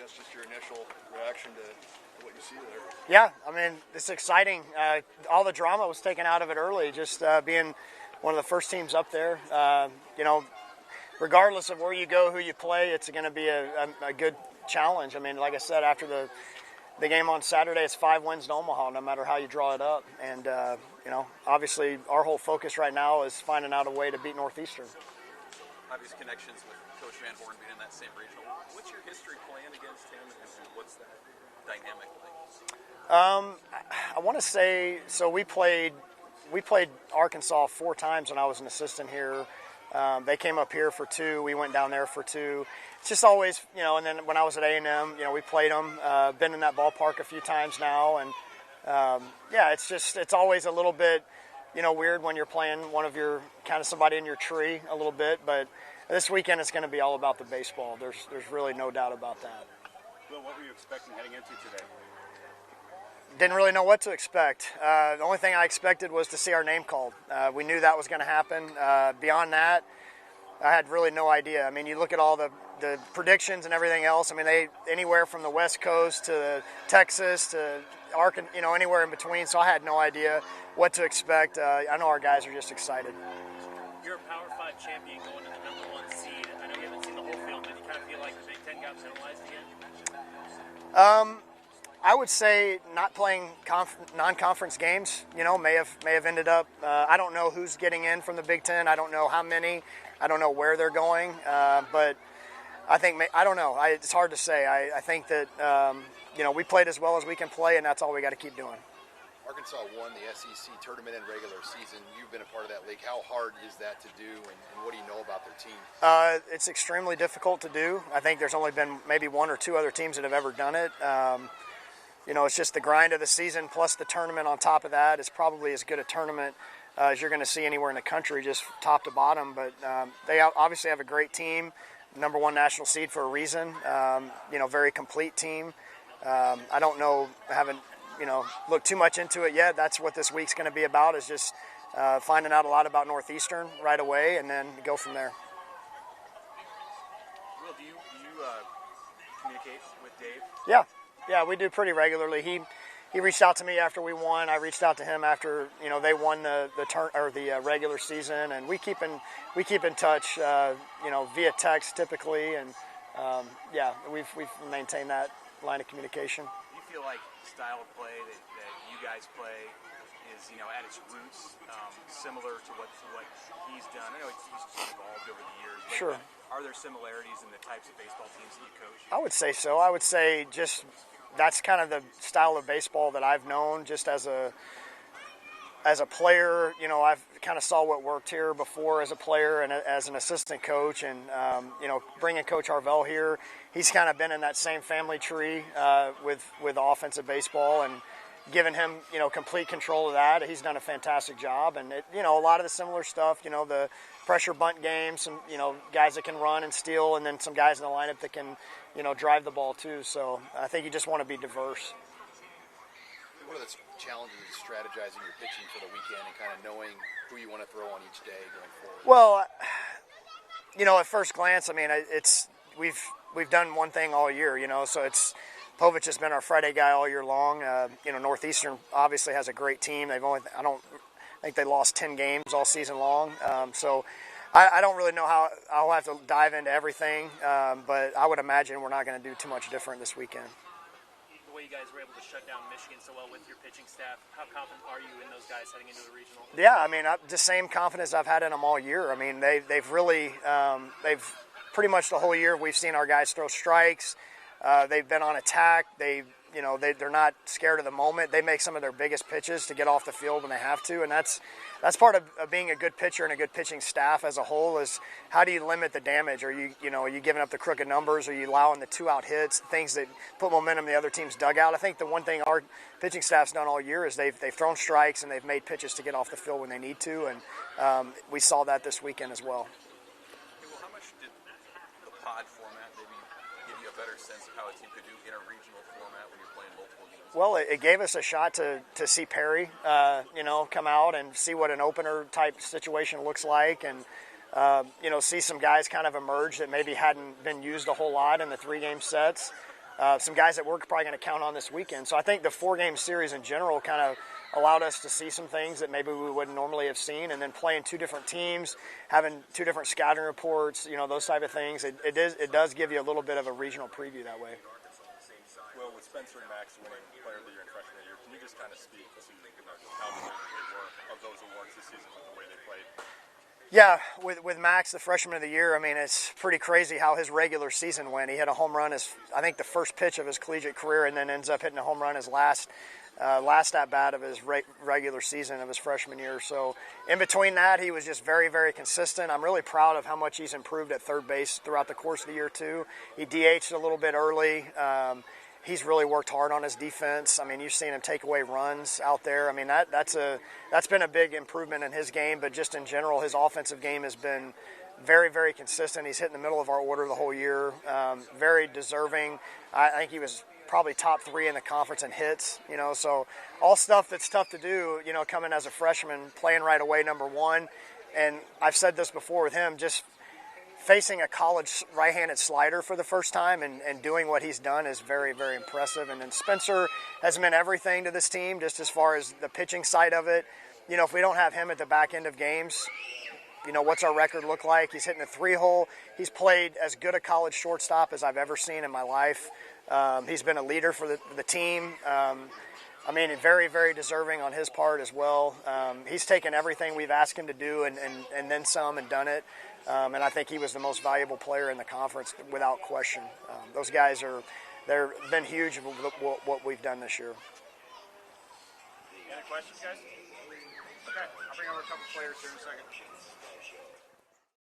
guess just your initial reaction to what you see there. Yeah, I mean, it's exciting. All the drama was taken out of it early, just being one of the first teams up there. Regardless of where you go, who you play, it's going to be a good challenge. I mean, like I said, after the game on Saturday, it's 5 wins to Omaha, no matter how you draw it up. And, obviously our whole focus right now is finding out a way to beat Northeastern. Obvious connections with Coach Van Horn being in that same regional. What's your history playing against him, and what's that dynamic like? I want to say, so we played Arkansas 4 times when I was an assistant here. They came up here for 2. We went down there for 2. It's just always, and then when I was at A&M, we played them. Been in that ballpark a few times now. And, it's always a little bit, weird when you're playing one of your, kind of somebody in your tree a little bit. But this weekend it's going to be all about the baseball. There's really no doubt about that. Will, what were you expecting heading into today? Didn't really know what to expect. The only thing I expected was to see our name called. We knew that was going to happen. Beyond that, I had really no idea. I mean, you look at all the predictions and everything else. I mean, they anywhere from the West Coast to Texas to Arkansas, anywhere in between. So I had no idea what to expect. I know our guys are just excited. You're a Power 5 champion going to the #1 seed. I know you haven't seen the whole field, but you kind of feel like the Big Ten got penalized again? I would say not playing non-conference games, may have ended up. I don't know who's getting in from the Big Ten. I don't know how many. I don't know where they're going. But I think I don't know. It's hard to say. I think that we played as well as we can play, and that's all we got to keep doing. Arkansas won the SEC tournament and regular season. You've been a part of that league. How hard is that to do, and what do you know about their team? It's extremely difficult to do. I think there's only been maybe 1 or 2 other teams that have ever done it. It's just the grind of the season plus the tournament on top of that is probably as good a tournament as you're going to see anywhere in the country, just top to bottom. But they obviously have a great team, #1 national seed for a reason. Very complete team. I don't know, haven't looked too much into it yet. That's what this week's going to be about, is just finding out a lot about Northeastern right away and then go from there. Will, do you communicate with Dave? Yeah, we do pretty regularly. He reached out to me after we won. I reached out to him after they won the regular season, and we keep in touch via text typically, and we've maintained that line of communication. Do you feel like style of play that you guys play is at its roots similar to what he's done? I know he's evolved over the years. But sure. Are there similarities in the types of baseball teams that you coach? I would say so. I would say just that's kind of the style of baseball that I've known just as a player. I've kind of saw what worked here before as a player and as an assistant coach. And, bringing Coach Harvell here, he's kind of been in that same family tree with offensive baseball and giving him, complete control of that. He's done a fantastic job. And, a lot of the similar stuff, the pressure bunt game, some, guys that can run and steal, and then some guys in the lineup that can, drive the ball too. So I think you just want to be diverse. What are the challenges of strategizing your pitching for the weekend and kind of knowing who you want to throw on each day going forward? Well, at first glance, I mean, we've done one thing all year, so it's Povich has been our Friday guy all year long. Northeastern obviously has a great team. I think they lost 10 games all season long. So I don't really know how I'll have to dive into everything, but I would imagine we're not going to do too much different this weekend. The way you guys were able to shut down Michigan so well with your pitching staff, how confident are you in those guys heading into the regional? Yeah, I mean, the same confidence I've had in them all year. I mean, they've really they've pretty much the whole year we've seen our guys throw strikes. They've been on attack. They're not scared of the moment. They make some of their biggest pitches to get off the field when they have to, and that's part of being a good pitcher and a good pitching staff as a whole. Is how do you limit the damage? Are you giving up the crooked numbers? Are you allowing the 2-out hits, things that put momentum in the other team's dugout? I think the one thing our pitching staff's done all year is they've thrown strikes and they've made pitches to get off the field when they need to, and we saw that this weekend as well. Okay, well, how much did the pod format maybe give you a better sense of how a team could do in a regional format when you're playing multiple games? Well, it gave us a shot to see Perry, come out and see what an opener type situation looks like, and see some guys kind of emerge that maybe hadn't been used a whole lot in the 3-game sets. some guys that we're probably going to count on this weekend. So I think the 4-game series in general kind of allowed us to see some things that maybe we wouldn't normally have seen, and then playing 2 different teams, having 2 different scouting reports, those type of things. It does give you a little bit of a regional preview that way. Well, with Spencer and Max winning Player of the Year and Freshman of the Year, can you just kind of speak to how deserving they were of those awards this season with the way they played? Yeah, with Max, the Freshman of the Year, I mean, it's pretty crazy how his regular season went. He hit a home run I think the first pitch of his collegiate career, and then ends up hitting a home run his last at bat of his regular season of his freshman year. So in between that, he was just very, very consistent. I'm really proud of how much he's improved at third base throughout the course of the year too. He DH'd a little bit early. He's really worked hard on his defense. I mean, you've seen him take away runs out there. I mean, that's been a big improvement in his game, but just in general, his offensive game has been very, very consistent. He's hit in the middle of our order the whole year. Very deserving. I think he was probably top 3 in the conference in hits, so all stuff that's tough to do, coming as a freshman, playing right away, number 1. And I've said this before with him, just facing a college right-handed slider for the first time and doing what he's done is very, very impressive. And then Spencer has meant everything to this team, just as far as the pitching side of it. If we don't have him at the back end of games, what's our record look like? He's hitting a 3-hole. He's played as good a college shortstop as I've ever seen in my life. He's been a leader for the team. I mean, very, very deserving on his part as well. He's taken everything we've asked him to do and then some and done it. And I think he was the most valuable player in the conference without question. Those guys they've been huge of what we've done this year. Any other questions, guys? Okay, I'll bring over a couple players here in a second.